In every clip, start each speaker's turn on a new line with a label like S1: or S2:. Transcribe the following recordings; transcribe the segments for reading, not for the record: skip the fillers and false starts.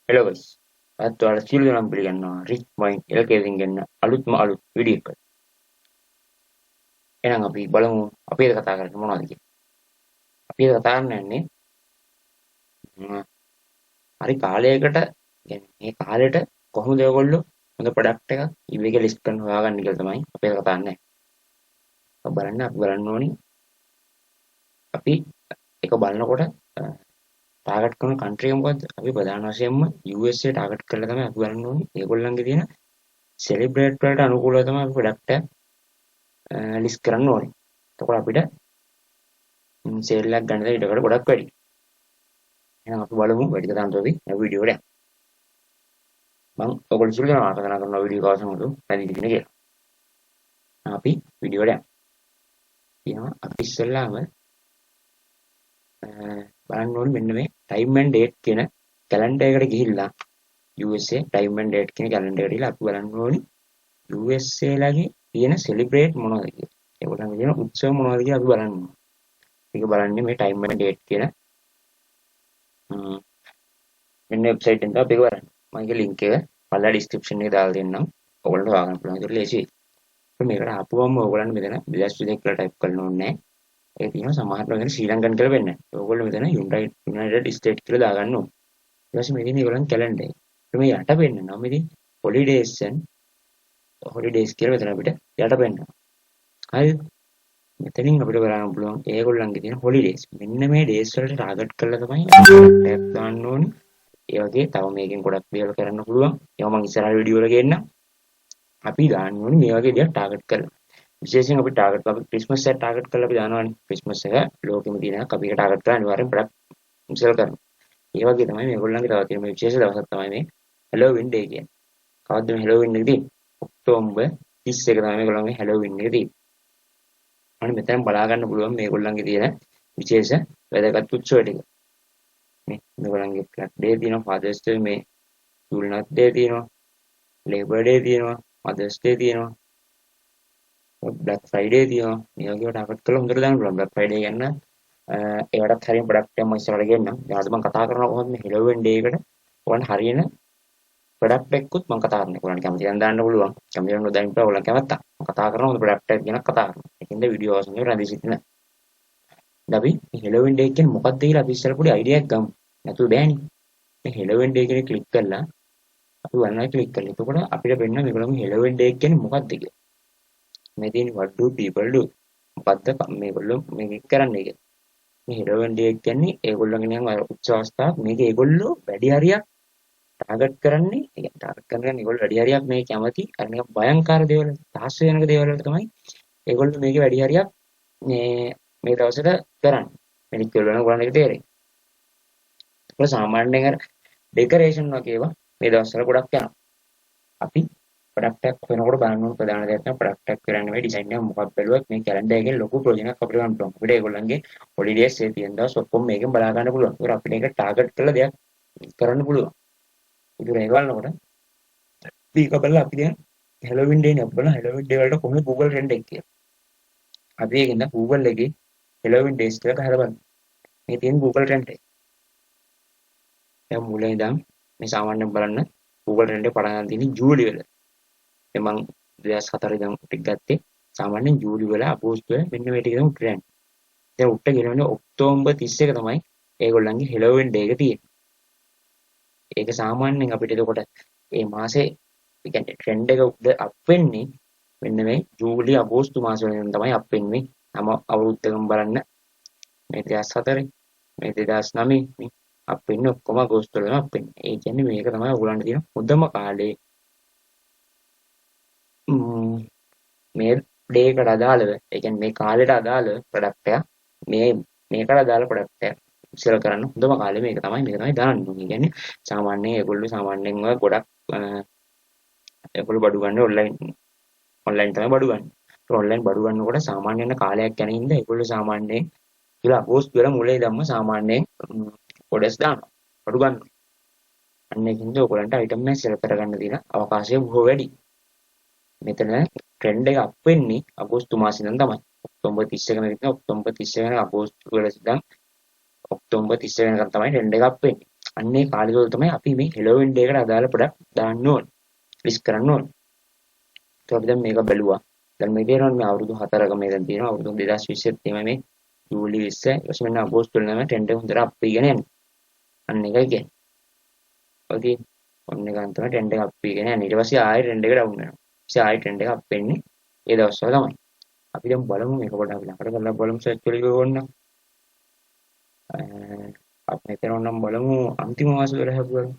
S1: Hello guys. අද ඔයාලා සියලු දෙනාම පිළිගන්නවා රිච් මයින්ඩ් එලකේකින් ගන්න අලුත්ම අලුත් වීඩියෝ එකක්. එහෙනම් අපි බලමු අපි අද කතා කරන්නේ මොනවද කියලා. අපි අද කතා කරන්නේ හරි කාලයකට يعني මේ කාලෙට කොහොමද ඔයගොල්ලෝ හොඳ ප්‍රොඩක්ට් එකක් eBay එකේ ලිස්ට් කරන්න හොයාගන්න කියලා තමයි අපි අද කතා කරන්නේ. අපි බලන්න ඕනි අපි එක බලනකොට ටාගට් කරන කන්ට්‍රි එක මොකද්ද? අපි ප්‍රධාන වශයෙන්ම USA ටාගට් කරලා තමයි අපි බලන්න ඕනි. ඒගොල්ලන්ගේ තියෙන සෙලිබ්‍රේට් වලට අනුකූලව තමයි අපි ප්‍රොඩක්ට් එක ලිස්ට් කරන්න ඕනේ. එතකොට අපිට සේල් එකක් ගන්න ඉඩකඩ ගොඩක් වැඩි. එහෙනම් අපි බලමු වැඩි කතාන්තෝදී මේ වීඩියෝ එක. මම ඔයගොල්ලෝ සුළු දෙනා ආරාධනා කරනවා වීඩියෝ එක අවසන් වුණොත් පැහැදිලි වෙන්න කියලා. අපි වීඩියෝ එක යනවා. අපි ඉස්සෙල්ලාම බලන්න ඕනේ මෙන්න මේ ටයිම් ඇන්ඩ් ඩේට් කියන කැලෙන්ඩර් එකට ගිහිල්ලා USA ටයිම් ඇන්ඩ් ඩේට් කියන කැලෙන්ඩර් එකට ගිහිල්ලා අපි බලන්න ඕනේ USA ලගේ තියෙන සෙලිබ්‍රේට් මොනවද කියලා. ඒගොල්ලන්ගේ තියෙන උත්සව මොනවද කියලා අපි බලන්න ඕනේ. ඒක බලන්නේ මේ ටයිම් ඇන්ඩ් ඩේට් කියන මෙන්න වෙබ්සයිට් එකෙන් තමයි අපි බලන්නේ. මම ඒකේ ලින්ක් එක පල්ලා ඩිස්ක්‍රිප්ෂන් එකේ දාලා දෙන්නම්. ඔයගොල්ලන්ට හොයාගන්න පුළුවන්. ඒක ලේසියි. මේකට ආපුවම ඔයගොල්ලන් මෙතන 2022 කියලා ටයිප් කරන්න ඕනේ නැහැ. ඒ තියෙනවා සමහරවිට මෙතන ශ්‍රී ලංකන් කියලා වෙන්නේ. ඔයගොල්ලෝ මෙතන යුනයිටඩ් ස්ටේට් කියලා දාගන්න ඕනේ. ඊට පස්සේ මෙතන ඒගොල්ලන් කැලෙන්ඩර් එක. මේ යට පෙන්නනවා. මෙතන හොලිඩේස් කියලා මෙතන අපිට යට පෙන්නනවා. හරිද? මෙතනින් අපිට බලන්න පුළුවන් ඒගොල්ලන්ගේ තියෙන හොලිඩේස්. මෙන්න මේ ඩේස් වලට ටාගට් කරලා තමයි ටැග් දාන්න ඕනේ. ඒ වගේ තව මේකෙන් ගොඩක් දේවල් කරන්න පුළුවන්. ඒවා මම ඉස්සරහ වීඩියෝ වල ගේන්නම්. අපි දාන්න ඕනේ මේ වගේ දේවල් ටාගට් කරලා. විශේෂයෙන් අපි ටාගට් කරලා ක්‍රිස්මස් එක ටාගට් කරලා අපි දානවානේ. ක්‍රිස්මස් එක ලෝකෙම තියෙන එක අපි ටාගට් කරලා අනිවාර්යෙන් ප්‍රොඩක්ට් සෙල් කරනවා. ඒ වගේ තමයි මේගොල්ලන්ගේ තව තියෙන මේ විශේෂ දවසක් තමයි මේ හැලෝවින් ඩේ කියන්නේ. කවද්ද මේ හැලෝවින් එක තියෙන්නේ? ඔක්තෝබර් 31 තමයි මේගොල්ලන්ගේ හැලෝවින් එක තියෙන්නේ. අනේ මෙතෙන් බලා ගන්න පුළුවන් මේගොල්ලන්ගේ තියෙන විශේෂ වැදගත් උත්සව ටික. මේ මේගොල්ලන්ගේ බ්ලැක් ඩේ තියෙනවා, ෆාදර්ස් ඩේ, මේ ජූල්නත් ඩේ තියෙනවා, ලේබර් ඩේ තියෙනවා, මදර්ස් ඩේ තියෙනවා, බ්ලැක් ෆ්‍රයිඩේ තියෙනවා. මේ වගේ ටාගට් කරලා හොඳට දාන්න පුළුවන්. බ්ලැක් ෆ්‍රයිඩේ ගන්න ඒවටත් හරියම ප්‍රොඩක්ට් එකක් මම ඉස්සරහට ගෙන්නම්. දැන් අද මම කතා කරනවා කොහොමද මේ හැලෝවින් ඩේ එකට ඔයාලට හරියන ප්‍රොඩක්ට් එකකුත් මම කතා කරන්නේ. ඔයාලට කැමති නම් දාන්න පුළුවන්. කැමති නම් නොදාන්න පුළුවන්. ඔයාලට කැමත්තා. මම කතා කරනවා හොඳ ප්‍රොඩක්ට් එකක් ගැන කතා කරනවා. ඒකින්ද වීඩියෝ අවසන් වෙනකන් රැඳී සිටින්න. දැන් අපි මේ හැලෝවින් ඩේ කියන්නේ මොකක්ද කියලා අපි ඉස්සර පොඩි අයිඩියා එකක් ගමු. නැතුව බෑනේ. මේ හැලෝවින් ඩේ කියන ක්ලික් කරලා අපි වන්නා ක්ලික් කරලා. එතකොට අපිට පෙන්නන මේගොල්ලෝගේ හැලෝවින් ඩේ කියන්නේ මොකක්ද කියලා. මේ තියෙන what do people do? මොකද්ද මේගොල්ලෝ මේක කරන්නේ කියලා. මේ හැලෝවින් ඩේ කියන්නේ ඒගොල්ලෝගේ නිකන් උත්සව අවස්ථාවක්. මේක ඒගොල්ලෝ වැඩි හරියක් ටාගට් කරන්නේ. ඒ කියන්නේ ටාගට් කරන්නේ ඒගොල්ලෝ වැඩි හරියක් මේ කැමති අර නිකන් භයංකාර දේවල්, තාස් වෙනක දේවල් වලට තමයි ඒගොල්ලෝ මේක වැඩි හරියක් මේ දවසට කරන්නේ. මෙනික් වල ගොඩක් එක තේරෙයි. ඒක සාමාන්‍යයෙන් අර ඩෙකරේෂන් වගේ ඒවා මේ දවස්වල ගොඩක් යනවා. අපි ප්‍රොඩක්ට් එකක් වෙනකොට බලන්න ඕන ප්‍රධාන දෙයක් තමයි ප්‍රොඩක්ට් එකක් කරන්නේ මේ ඩිසයින් එක මොකක්ද බැලුවත් මේ කැලෙන්ඩර් එකෙන් ලොකු ප්‍රොජෙක්ට් එකක් අපිට ගන්න පුළුවන්. අපිට ඒගොල්ලන්ගේ හොලිඩේස් ඒ තියෙන දවස් ඔක්කොම මේකෙන් බලා ගන්න පුළුවන්. ඒක අපිට ඒක ටාගට් කරලා දෙයක් කරන්න පුළුවන්. ඒක ඒක බලනකොට මේක බලලා අපි දැන් හැලෝවින් ඩේ නේ බලන හැලෝවින් ඩේ වලට කොහොමද Google ට්‍රෙන්ඩ් එක කියලා. අපි ඒකෙන්ද Google එකේ හැලෝවින් ඩේස් කියලා ගහලා බලන්න. මේ තියෙන Google ට්‍රෙන්ඩ් එක. දැන් මුලින් ඉඳන් මේ සාමාන්‍යයෙන් බලන්න Google ට්‍රෙන්ඩ් එක පටන් ගන්න තියෙන්නේ ජූලි වල. දැන් මම 2004 ඉඳන් ටික ගත්තේ සාමාන්‍යයෙන් ජූලි වල අගෝස්තු වල මෙන්න මේ ටික තමයි ට්‍රෙන්ඩ්. දැන් උට්ට ගෙනවනේ ඔක්තෝබර් 31 තමයි ඒගොල්ලන්ගේ හැලෝවින් ඩේ එක තියෙන්නේ. ඒක සාමාන්‍යයෙන් අපිට එතකොට මේ මාසේ ඒ කියන්නේ ට්‍රෙන්ඩ් එක උඩ අප් වෙන්නේ මෙන්න මේ ජූලි අගෝස්තු මාස වලින් තමයි අප් වෙන්නේ. නම අවුරුද්දකම බලන්න මේ 2004 මේ 2009 මේ අප් වෙන්නේ ඔක්කොම අගෝස්තු වලම අප් වෙන්නේ. ඒ කියන්නේ මේක තමයි ඔයගොල්ලන්ට තියෙන හොඳම කාලේ. මේ ඩේ එකට අදාළව ඒ කියන්නේ මේ කාලෙට අදාළ ප්‍රොඩක්ට් එක මේකට අදාළ ප්‍රොඩක්ට් එක සෙල් කරන්න හොඳම කාලේ මේක තමයි දාන්න ඕනේ. ඒ කියන්නේ සාමාන්‍යයෙන් ඒගොල්ලෝ සාමාන්‍යයෙන් ඔය ගොඩක් ඒගොල්ලෝ බඩු ගන්න ඔන්ලයින් තමයි බඩු ගන්න. ඒ ඔන්ලයින් බඩු ගන්නකොට සාමාන්‍යයෙන් කාලයක් යන හින්දා ඒගොල්ලෝ සාමාන්‍යයෙන් කියලා අගෝස්තු වල මුලේ ධම්ම සාමාන්‍යයෙන් ඔඩර්ස් දානවා. බඩු ගන්න. අන්න ඒකින්ද ඔයගොල්ලන්ට අයිටම් එක සෙල් කරගන්න තියෙන අවකාශය බොහෝ වැඩි. මෙතන ට්‍රෙන්ඩ් එක අප් වෙන්නේ අගෝස්තු මාසෙ ඉඳන් තමයි. ඔක්තෝබර් 31 වෙනිදා ඔක්තෝබර් 31 වෙනිදා අගෝස්තු වල ඉඳන් ඔක්තෝබර් 31 වෙනකන් තමයි ට්‍රෙන්ඩ් එක අප් වෙන්නේ. අන්නේ කාලය තුළ තමයි අපි මේ හෙලෝවින් ඩේ එකට අදාළ ප්‍රොඩක්ට් දාන්න ඕන. ලිස්ට් කරන්න ඕන. ඒත් අපි දැන් මේක බැලුවා. දැන් මේ තියෙනවා මේ අවුරුදු 4ක මේ දැන් තියෙනවා අවුරුදු 2020 තියෙනවා මේ ජූලි 20 ඊට පස්සේ මෙන්න අගෝස්තු වල නම් ට්‍රෙන්ඩ් එක හොඳට අප් වෙගෙන යන්නේ. අන්න එකයි කියන්නේ. ඔය තියෙන ඔන්න ගන්න තමයි ට්‍රෙන්ඩ් එක අප් වෙගෙන යන්නේ. ඊට පස්සේ ආයෙ ට්‍රෙන්ඩ් එක ඩවුන් වෙනවා. ඊට ආයෙ ට්‍රෙන්ඩ් එක අප් වෙන්නේ ඒ දවස්වල තමයි. අපි දැන් බලමු මේක පොඩ්ඩක් අපි ළඟට කරලා බලමු සර්ච් වල ඕන්න. අපි මෙතන ඕනම් බලමු අන්තිම මාස වල හැපුවා.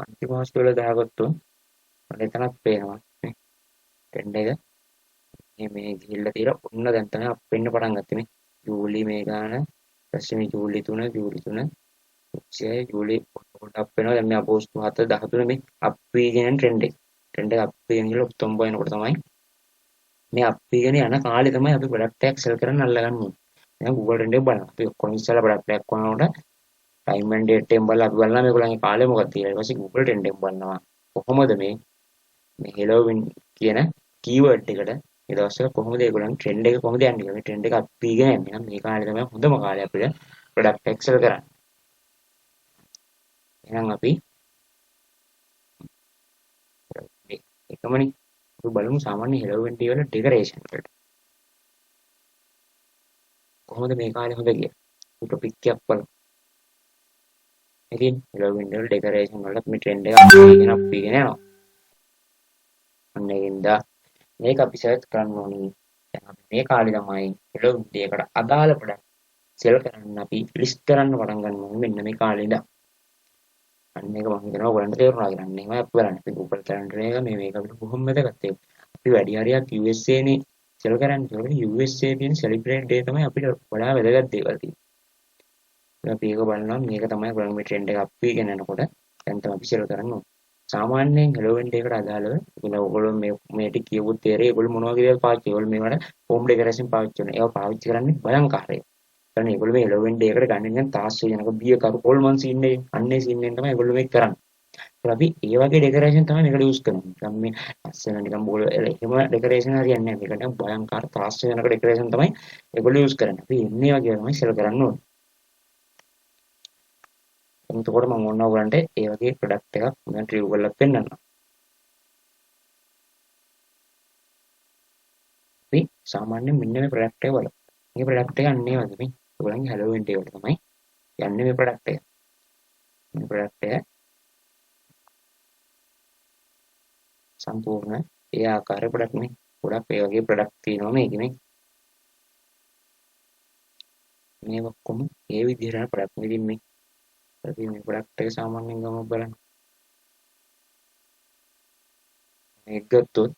S1: අන්තිම මාස වල දාගත්තොත් මට එතනක් පේනවා නේ. ට්‍රෙන්ඩ් එක මේ ගිහිල්ලා තියෙන ඔන්න දැන් තමයි අප් වෙන්න පටන් ගත්තේ මේ ජූලි මේ ගාන ඊපස්සේ මේ ජූලි 3 ඉතින් ජූලි පොඩ්ඩක් අප් වෙනවා දැන් මේ අගෝස්තු 7 13 මේ අප් වීගෙන යන ට්‍රෙන්ඩ් එක අප් වීගෙන ගිහලා ඔක්තෝබර් වෙනකොට තමයි මේ අප් වීගෙන යන කාලේ තමයි අපි ප්‍රොඩක්ට් එක සෙල් කරන්න අල්ලගන්න ඕනේ. දැන් Google ට්‍රෙන්ඩ් එක බලන්න. අපි ඔක්කොම ඉස්සලා ප්‍රොඩක්ට් එකක් කරනකොට ටයිම් ඇන්ඩ් ඩේට් එකෙන් බලලා අපි බලනවා මේගොල්ලන්ගේ කාලය මොකක්ද කියලා. ඊට පස්සේ Google ට්‍රෙන්ඩ් එකෙන් බලනවා කොහොමද මේ හෙලෝවින් කියන කීවර්ඩ් එකට මේ දවස්වල කොහොමද ඒගොල්ලන් ට්‍රෙන්ඩ් එක කොහොමද යන්නේ කියලා. මේ ට්‍රෙන්ඩ් එක අප් වීගෙන යන්නේ. එහෙනම් මේ කාලේ තමයි හොඳම කාලය අපිට ප්‍රොඩක්ට් එක සෙල් කරන්න. එහෙනම් අපි එකමනේ අපි බලමු සාමාන්‍ය හෙලෝවින් ඩේ වල ඩෙකරේෂන් වලට කොහොමද මේ කාලේ හොඳ කියලා. ටොපික් එකක් බලමු. ඉතින් හෙලෝවින් ඩේ වල ඩෙකරේෂන් වල මේ ට්‍රෙන්ඩ් එක අප් වීගෙන යනවා. අන්න ඒකින්ද මේක අපි සර්ච් කරන්න ඕනේ. දැන් අපි මේ කාලේ තමයි හෙලෝවින් ඩේ එකට අදාළ ප්‍රොඩක්ට් සෙල් කරන්න අපි ලිස්ට් කරන්න පටන් ගන්න ඕනේ මෙන්න මේ කාලේ ඉඳන්. අන්න ඒක මම හිතනවා ඔයගලන්ට තේරුණා කියලා. අන්න එහෙමයි අපි බලන්න. අපි Google Calendar එක මේක අපිට බොහොම වැදගත් ඒක. අපි වැඩි හරියක් USA නේ සෙල් කරන්නේ. ඒක USA තියෙන සෙලිබ්‍රේට් ඩේ තමයි අපිට වඩා වැදගත් දේවල් තියෙන්නේ. අපි ඒක බලනවා මේක තමයි ඔයගලන්ගේ මේ ට්‍රෙන්ඩ් එක අප් වීගෙන යනකොට දැන් තමයි අපි සෙල් කරන්න ඕනේ. සාමාන්‍යයෙන් හෙලෝවින් ඩේ එකට අදාළව ඔයගොල්ලෝ මේ ටික කියවුත් තේරෙයි. ඒගොල්ලෝ මොනවා කියලා පාවිච්චි කරනවා. ඔයගොල්ලෝ මේවට හෝම් ඩෙකරේෂන් පාවිච්චි කරනවා. ඒවා පාවිච්චි කරන්නේ භයංකාරයි. कारण ඒගොල්ලෝ මේ හෙලෝවින් ඩේ එකට ගන්න නිකන් තාස්සේ යනක බිය කරු පොල්මන් සීන් එකේ අන්නේ සීන් එකෙන් තමයි ඒගොල්ලෝ මේක කරන්නේ. ඒත් අපි ඒ වගේ ඩෙකරේෂන් තමයි මේකට යූස් කරන්නේ. නිකන් මේ අස්සන නිකන් බෝල එහෙම ඩෙකරේෂන් හරියන්නේ නැහැ. මේක නිකන් භයංකාර තාස්සේ යනක ඩෙකරේෂන් තමයි ඒගොල්ලෝ යූස් කරන්නේ. අපි ඉන්නේ වගේ තමයි සෙල් කරන්න ඕනේ. එතකොට මම ඕන ඔයගලන්ට ඒ වගේ ප්‍රොඩක්ට් එකක් මම රිවිව් කරලා පෙන්නන්නම්. අපි සාමාන්‍යයෙන් මෙන්න මේ ප්‍රොඩක්ට් එක බලමු. මේ ප්‍රොඩක්ට් එක අන්නේ වගේ මේ ඔයගලන්ගේ හෙලෝවින් ඩේ වලට තමයි යන්නේ මේ ප්‍රොඩක්ට් එක. මේ ප්‍රොඩක්ට් එක සම්පූර්ණ ඒ ආකාරයේ ප්‍රොඩක්ට් නේ. ගොඩක් ඒ වගේ ප්‍රොඩක්ට් තියෙනවා මේකේ මේ. මේ ඔක්කොම ඒ විදිහට ප්‍රොඩක්ට් ඉතින් මේ අපි මේ ප්‍රොඩක්ට් එක සාමාන්‍යයෙන් ගමු බලන්න. මේක ගත්තොත්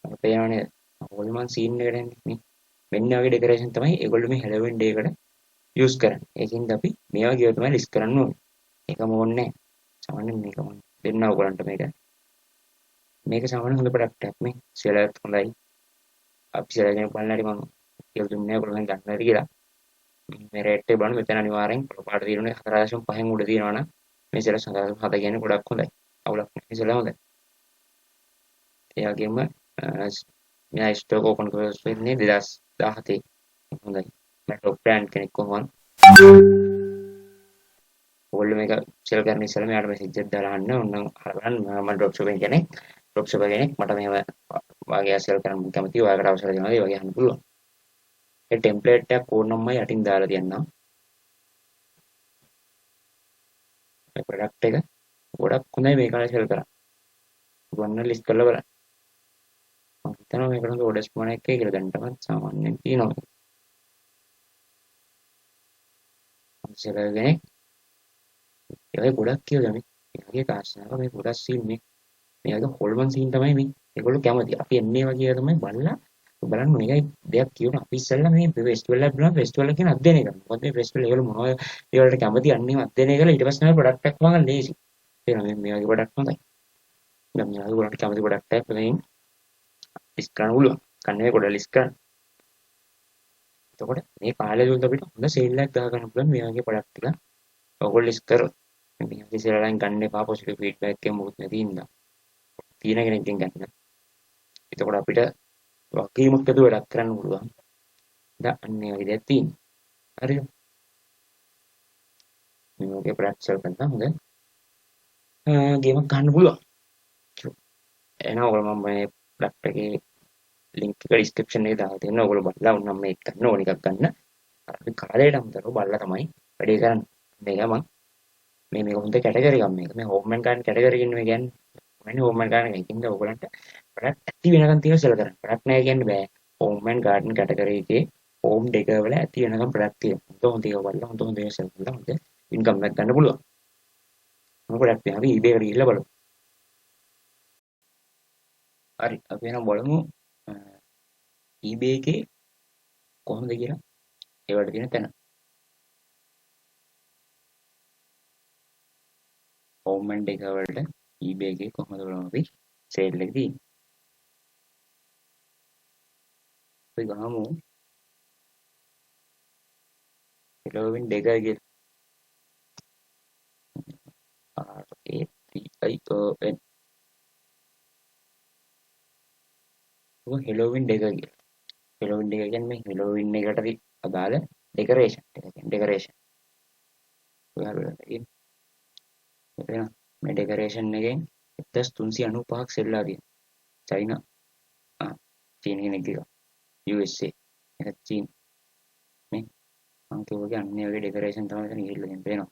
S1: අපිට පේනවනේ හොල්මන් සීන් එකට යන්නේ මේ. මෙන්න වගේ ඩෙකරේෂන් තමයි ඒගොල්ලෝ මේ හෙලෝවින් ඩේ එකට යූස් කරන්නේ. ඒකින්ද අපි මේ වගේ තමයි ලිස්ට් කරන්න ඕනේ. ඒකම ඕනේ නැහැ. සාමාන්‍යයෙන් මේකම දෙන්න ඔයගලන්ට මේක. මේක සාමාන්‍යයෙන් හොඳ ප්‍රොඩක්ට් එකක් මේ. සෙලර්ත් හොඳයි. අපි සෙලර්ගෙන බලන්න හරි මම කියලා දුන්නේ ඔයගොල්ලන් ගන්න හරි කියලා. මේ රේට් එක බලන්න මෙතන අනිවාර්යෙන් පාට තියෙන්නේ 4.5න් උඩ තියෙනවා නම් මේ සෙලර්ස් 4.7 කියන්නේ ගොඩක් හොඳයි. අවුලක් නැහැ සෙලර් හොඳයි. ඒ වගේම මෙයා ස්ටොක් ඕපන් කරලා වෙන්නේ 2017 හොඳයි. මම টොප් බ්‍රෑන්ඩ් කෙනෙක් කොහොමද ඔයගොල්ලෝ මේක සෙල් කරන්න ඉස්සෙල්ලා මෙයාට මෙසේජ් එකක් දාලා අහන්න ඕනම් අහන්න මම ඩ්‍රොප්ෂිපින් කෙනෙක් කෙනෙක් මට මේව වාගේ සෙල් කරන්න කැමතියි ඔයාලට අවශ්‍ය දෙනවා ඒ වගේ අහන්න පුළුවන්. ඒ ටෙම්ප්ලේට් එකක් ඕනනම් මම යටින් දාලා තියන්නම්. මේ ප්‍රොඩක්ට් එක ගොඩක් හොඳයි මේ කාලේ සෙල් කරා. ඔයගොල්ලෝ ලිස්ට් කරලා බලන්න. මම හිතනවා මේකට ඕඩර්ස් ප්‍රමාණයක් කියලා දැන් තමයි සාමාන්‍යයෙන් තියෙනවා. සෙල් කෙනෙක් ඒ ගොඩක් කියලා මේ. ඒකේ කාර්යනාව මේ ගොඩක් සීන් මේ. මේක හොල්මන් සීන් තමයි මේ. ඒගොල්ලෝ කැමති. අපි එන්නේ වගේ තමයි බලලා බලන්න මේකයි දෙයක් කියනවා. අපි ඉස්සෙල්ලා මේ ෆෙස්ටිවල් එකක් බලනවා. ෆෙස්ටිවල් එකකින් අධ්‍යයනය කරනවා. මොකද මේ ෆෙස්ටිවල් ඒගොල්ලෝ මොනවද ඒවලට කැමති අන්නේම අධ්‍යයනය කරලා ඊට පස්සේ තමයි ප්‍රොඩක්ට් එකක් වගන්න ලේසි. තේරෙනවද මේ වගේ ප්‍රොඩක්ට් හොඳයි. දැන් මේ වගේ ගොඩක් කැමති ප්‍රොඩක්ට් එකක් වලින් ලිස්ට් කරන්න පුළුවන්. කන්නේ කොට ලිස්ට් කරන්න. එතකොට මේ කාලය තුල අපිට හොඳ සේල් එකක් දා ගන්න පුළුවන් මේ වගේ ප්‍රොඩක්ට් ටික. ඔයගොල්ලෝ ලිස්ට් කරොත් මේ වගේ සේල් එකෙන් ගන්න එපා පොසිටිව් ෆීඩ්බැක් එකක් මොකුත් නැති ඉඳලා. තියෙන කෙනෙක්ගෙන් ගන්න. එතකොට අපිට වගකීමක් ඇතුව වැඩක් කරන්න පුළුවන්. අන්න ඒ වගේ දෙයක් තියෙනවා. හරිද? මේ වගේ ප්‍රොඩක්ට් සෙල් කරලා හොඳ ගේමක් ගන්න පුළුවන්. එහෙනම් ඔයගොල්ලෝ මම මේ ප්‍රොඩක්ට් එකේ ලින්ක් එක ඩිස්ක්‍රිප්ෂන් එකේ දාලා තියෙනවා. ඔයගොල්ලෝ බලලා උනම් මේක ගන්න ඕන එකක් ගන්න. අපි කාලයට අමතරව බලලා තමයි වැඩේ කරන්නේ. මේක මම මේක හොඳ කැටගරි එකක් මේක. මේ හෝම් ඇන්ඩ් ගාර්ඩන් කැටගරි කියන්නේ මේ කියන්නේ. මන්නේ හෝම් ඇන්ඩ් ගාර්ඩන් එකකින්ද ඔයගොල්ලන්ට ප්‍රොඩක්ට් ඇති වෙනකන් තියෙන සෙල් කරන්න. ප්‍රොඩක්ට් නැහැ කියන්න බෑ. හෝම් ඇන්ඩ් ගාර්ඩන් කැටගරි එකේ හෝම් ඩෙකර් වල ඇති වෙනකන් ප්‍රොඩක්ට් තියෙනවා. හොඳ ඒවා බලලා හොඳ සෙල් කරලා හොඳ ඉන්කම් එකක් ගන්න පුළුවන්. මොකද ප්‍රොඩක්ට් එක අපි eBay එකට ගිහිල්ලා බලමු. හරි අපි එහෙනම් බලමු eBay එකේ කොහොමද කියලා ඒවට තියෙන තැන. හෝම් ඇන්ඩ් ඩෙකර් වලට eBay එකේ කොහොමද බලමු අපි සේල් එක තියෙන්නේ. අපි ගහමු හෙලෝවින් ඩෙකර් කියලා. RATION ඔය හෙලෝවින් ඩෙකර් කියලා. හෙලෝවින් ඩෙකර් කියන්නේ මේ හෙලෝවින් එකට අදාළ ඩෙකරේෂන්. ඩෙකරේෂන්. මේ ඩෙකරේෂන් එකෙන් 1395ක් සෙල්ලා තියෙනවා. චයිනා චීන කෙනෙක් ගියා. USA එක චීන මේ මම කියවගේ අන්නේ වගේ ඩෙකරේෂන් තමයි එතන ගිහිල්ලා තියෙන පේනවා.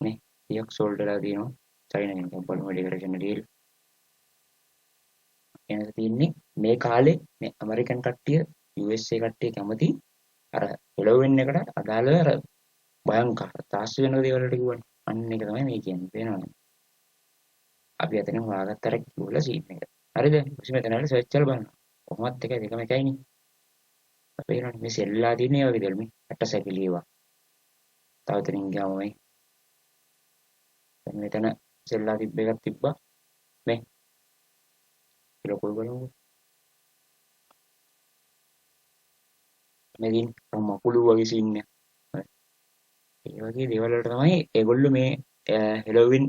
S1: නේ 30ක් සෝල්ඩ් වෙලා තියෙනවා. චයිනා කෙනෙක් බලමු ඩෙකරේෂන් එක ඩීල්. එනක තියෙන්නේ මේ කාලේ මේ ඇමරිකන් කට්ටිය USA කට්ටිය කැමති අර හෙලෝවින් එකට අදාළව අර භයංකර තාස්ස වෙන දේවල් වලට කිව්වනේ. අන්න එක තමයි මේ කියන්නේ. පේනවනේ. අපි අතනින් හොයාගත්තර කිව්වල සීන් එක. හරිද? ඊපස්සේ මෙතන වල සර්ච් කරලා බලන්න. කොහොමත් එකයි දෙකම එකයිනේ. අපි බලන්න මේ සෙල්ලා තියෙන ඒ වගේ දේවල් මේ 8 ඒවා. තව එතනින් ගියාම මේ දැන් මෙතන සෙල්ලා තිබ්බ එකක් තිබ්බා. මේ ලොකු බලමු. මේකින් මකුළු වගේ සීන් එක. ඒ වගේ දේවල් වලට තමයි ඒගොල්ලෝ මේ හෙලෝවින්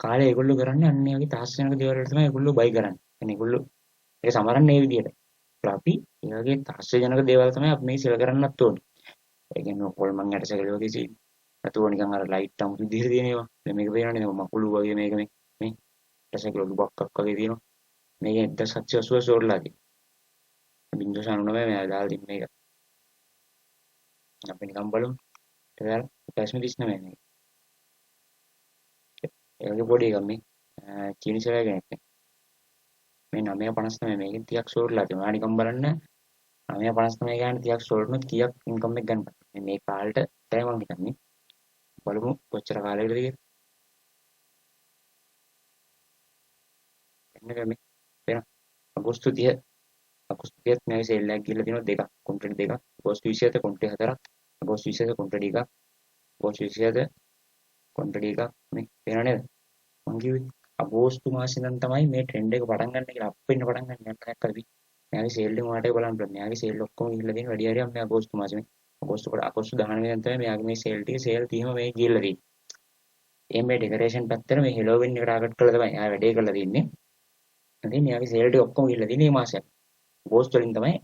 S1: කාලේ ඒගොල්ලෝ කරන්නේ අන්න ඒ වගේ තාස්සනක දේවල් වලට තමයි ඒගොල්ලෝ බයි කරන්නේ. يعني ඒගොල්ලෝ ඒක සමරන්නේ මේ විදිහට. අපි ඒ වගේ තාස්සජනක දේවල් තමයි අපි මේ සෙල් කරන්නත් ඕනේ. ඒ කියන්නේ ඔක්කොල්මන් යට සෙල් වගේ සීන්. නැතුව නිකන් අර ලයිට් අමුතු විදිහට තියෙන ඒවා. දැන් මේක පේනවනේ මකුළු වගේ මේක මේ ටසකල බක්කක් වගේ තියෙනවා. මේක 1780 සෝල්ලා තියෙනවා. 0.99 මම දාලා තින්නේ මේක. අපි නිකන් බලමු. ඒක 39 මේක. ඒකේ පොඩි එකක් මේ චීනිසලා කෙනෙක් මේ 959 මේකෙන් 30ක් සෝල්ලා තියෙනවා. නිකන් බලන්න 959 ගාන 30ක් සෝල්ුනොත් කීයක් ඉන්කම් එක ගන්න. මේ කාලේට තමයි මම හිතන්නේ. බලමු කොච්චර කාලයකද කියලා. එන්න මේ වෙන අගෝස්තු 30 මේ සේල් එකක් ගිහලා තියෙනවා දෙකක් කොන්ට්‍රැක්ට් දෙකක් අගෝස්තු 27 කොන්ට්‍රැක්ට් හතරක් අගෝස්තු 27 කොන්ට්‍රැක්ට් එකක් අගෝස්තු 27 කොන්ට්‍රැක්ට් එකක් මේ පේනව නේද මං කිව්වේ අගෝස්තු මාසෙ ඉඳන් තමයි මේ ට්‍රෙන්ඩ් එක පටන් ගන්න කියලා අප් වෙන්න පටන් ගන්න යන්න දැක්කද මෙයාගේ සේල් එක මාටේ බලන්න පුළුවන් මෙයාගේ සේල් ඔක්කොම ගිහලා තියෙන වැඩි හරියක් මේ අගෝස්තු මාසෙ මේ අගෝස්තු 19 වෙනිදා තමයි මෙයාගේ මේ සේල් ටික සේල් 30ම මේ ගිහලා තියෙන්නේ මේ ඩෙකරේෂන් පැත්තට මේ හෙලෝවින් එක ටාගට් කරලා තමයි එයා වැඩේ කරලා තින්නේ ඉතින් මෙයාගේ සේල් ටික ඔක්කොම ගිහලා තියෙන්නේ මේ මාසෙ අගෝස්තු වලින් තමයි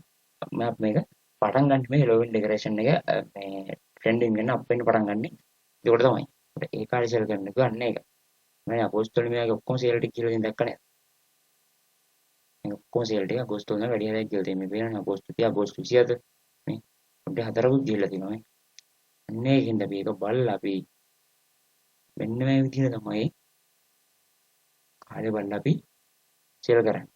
S1: මම මේක පටන් ගන්න මේ හෙලෝවින් ඩෙකරේෂන් එක මේ ට්‍රෙන්ඩින් වෙන අප් වෙන්න පටන් ගන්න ඒකට තමයි ඒ කාලේ සෙල් කරන්න ගන්න එක මම අගෝස්තු වල මෙයාගේ ඔක්කොම සේල් ටික කියලා ඉතින් දැක්ක නේද මේ ඔක්කොම සේල් ටික අගෝස්තු වල වැඩි හරියක් කියලා තියෙන්නේ මේ පේනනේ අගෝස්තු 30 අගෝස්තු 27 මේ පොඩ්ඩ හතරකුත් ගිහලා තියෙනවා මේ අන්න ඒකින්ද අපි ඒක බලලා අපි මෙන්න මේ විදිහට තමයි කාලේ බලලා අපි සෙල් කරන්නේ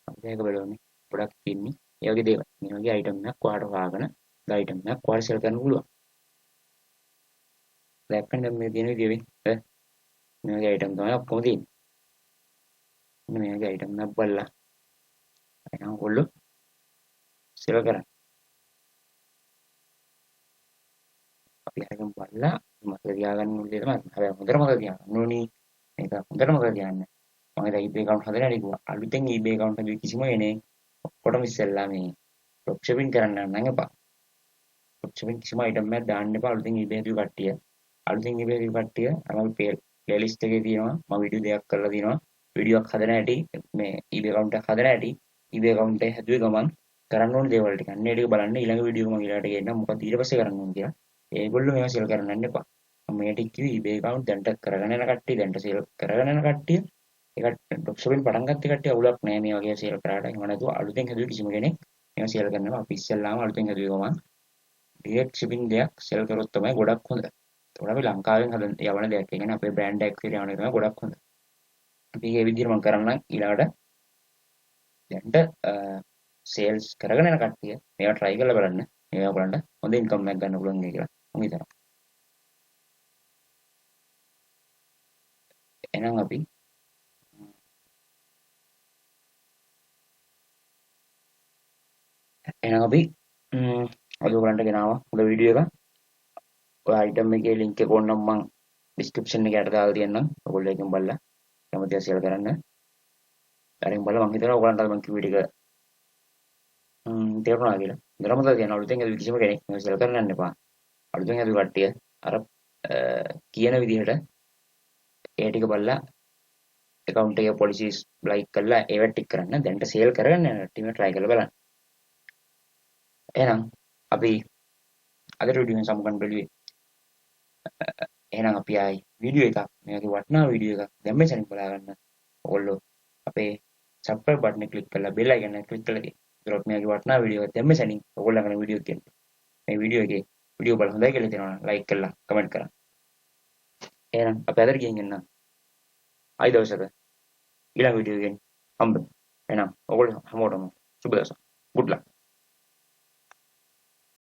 S1: අපි ඒක බලන්නේ ගොඩක් තියෙන්නේ ඒ වගේ දේවල් මේ වගේ අයිටම් එකක් ඔයාලට හොයාගෙන ඒ අයිටම් එකක් ඔයාලට සෙල් කරන්න පුළුවන් දැක්කම මේ තියෙන විදිහේ මේ වගේ අයිටම් තමයි ඔක්කොම තියෙන්නේ මේ වගේ අයිටම් එකක් බලලා එහෙනම් ඔයගොල්ලෝ සෙල් කරන්න අපි හරියටම බලලා මතක තියාගන්න ඕනේ තමයි හැබැයි හොඳට මතක තියාගන්න ඕනේ මේක හොඳට මතක තියාගන්න මම දැන් eBay account හදලා ඉතින් අලුතෙන් eBay account හදුවේ කිසිම එනේ ඔක්කොටම ඉස්සෙල්ලා මේ dropshipping කරන්න නම් එපා dropshipping කිසිම item එකක් දාන්න එපා අලුතෙන් eBay හදුව කට්ටිය අලුතෙන් eBay හදුව කට්ටිය අර playlist එකේ තියෙනවා මම වීඩියෝ දෙකක් කරලා තියෙනවා වීඩියෝ එකක් හදන හැටි මේ eBay account එකක් හදන හැටි eBay account එක හැදුවේ ගමන් කරන්න ඕනේ දේවල් ටික. අන්න ඒ ටික බලන්න ඊළඟ වීඩියෝ මම ඊළඟට ගේන්නම්. මොකද ඊට පස්සේ කරන්න ඕනේ කියලා. ඒගොල්ලෝ මේවා සෙල් කරන්න යන්න එපා. මම මේ ටික කිව්වේ eBay account දැන්ට කරගෙන යන කට්ටිය, දැන්ට සෙල් කරගෙන යන කට්ටිය, ඒක ඩ්‍රොප්ෂිපින් පටන් ගත්ත කට්ටිය අවුලක් නෑ මේ වගේ සෙල් කරාට. එහෙම නැතුව අලුතෙන් හදුවේ කිසිම කෙනෙක් මේවා සෙල් කරනවා. අපි ඉස්සෙල්ලාම අලුතෙන් හදුවේ ගමන් ඩිරෙක්ට් ෂිපින් දෙයක් සෙල් කරොත් තමයි ගොඩක් හොඳ. ඒකට අපි ලංකාවෙන් හදන යවන දෙයක්. ඒ කියන්නේ අපේ බ්‍රෑන්ඩ් එකක් විදිහට යවන එක තමයි ගොඩක් හොඳ. අපි මේ විදිහට මම කරන්නම් ඊළඟට දැන්ට සේල්ස් කරගෙන යන කට්ටිය මේවා try කරලා බලන්න. මේවා බලන්න හොඳ ඉන්කම් එකක් ගන්න පුළුවන් කියලා මම හිතනවා. එහෙනම් අපි අද ඔයගලන්ට ගෙනාවා හොඳ වීඩියෝ එකක්. ඔය item එකේ link එක ඕනනම් මම description එකේ යට දාලා තියන්නම්. ඔයගොල්ලෝ එකෙන් බලලා කැමතිව සෙල් කරන්න. හරිම බලලා මම හිතනවා ඔයගලන්ට මම කිව්ව ටික තේරුණා කියලා. දරමතල කියන අලුතෙන් හදපු කිසිම කෙනෙක් මේක සෙල් කරන්න යන්න එපා. අලුතෙන් හදපු කට්ටිය අර කියන විදිහට ඒ ටික බලලා account එකේ policies like කරලා ඒවත් ටික කරන්න. දැන්ට සේල් කරගන්න යන ටීම try කරලා බලන්න. එහෙනම් අපි අද වීඩියෝ එක සම්පූර්ණ බැලුවේ. එහෙනම් අපි ආයි වීඩියෝ එකක් මේ වගේ වටිනා වීඩියෝ එකක් දැම්මේ සනින් බලා ගන්න. ඔයගොල්ලෝ අපේ subscribe button එක click කරලා bell icon එක click කරලා ඉතින් මේ වගේ වටිනා වීඩියෝ එකක් දැම්මේ සනින් ඔයගොල්ලෝ කරන වීඩියෝ එක කියන්නේ. මේ වීඩියෝ එකේ වීඩියෝ බලන්න හොඳයි කියලා හිතනවා නම් like කරලා comment කරන්න. එහෙනම් අපි අදට ගිහින් එන්න. ආයි දවසක ඊළඟ වීඩියෝ එකෙන් හම්බෙමු. එහෙනම් ඔයගොල්ලෝ හැමෝටම සුබ දවසක්. good luck.